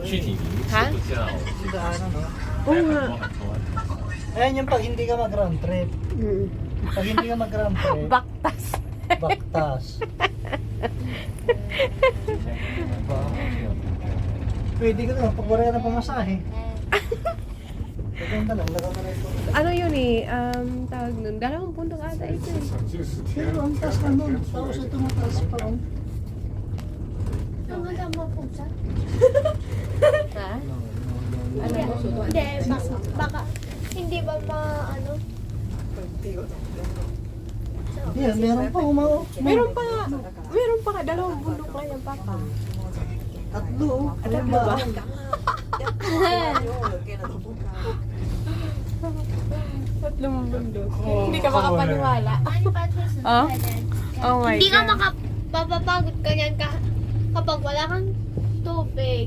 去你离是哈比较 Daanan, no? Oo nga. 很 Ayan yung pag hindi ka mag-round trip. Mm. Pag hindi ka mag-round trip, Baktas. baktas. Pwede ka naman, pag wala ka ng pamasahe. Pagkanta lang, laga ka na ito. Ano yun eh, tawag nun, 2 pundong ata ito eh. Pero ang taas na nun, tapos ito mataas pa lang. Ang ganda mo po sa? Ha? Hindi, baka, hindi ba ano? Yan, meron pa umaw. Meron pa nga 2 bundok lang yan, Papa. Tatlo. Alam mo ba? Tatlong bundok. Hindi ka makapaniwala. Ano pa ito Oh? Oh my Hindi ka God. makapapagod ka niyan kapag wala kang tubig.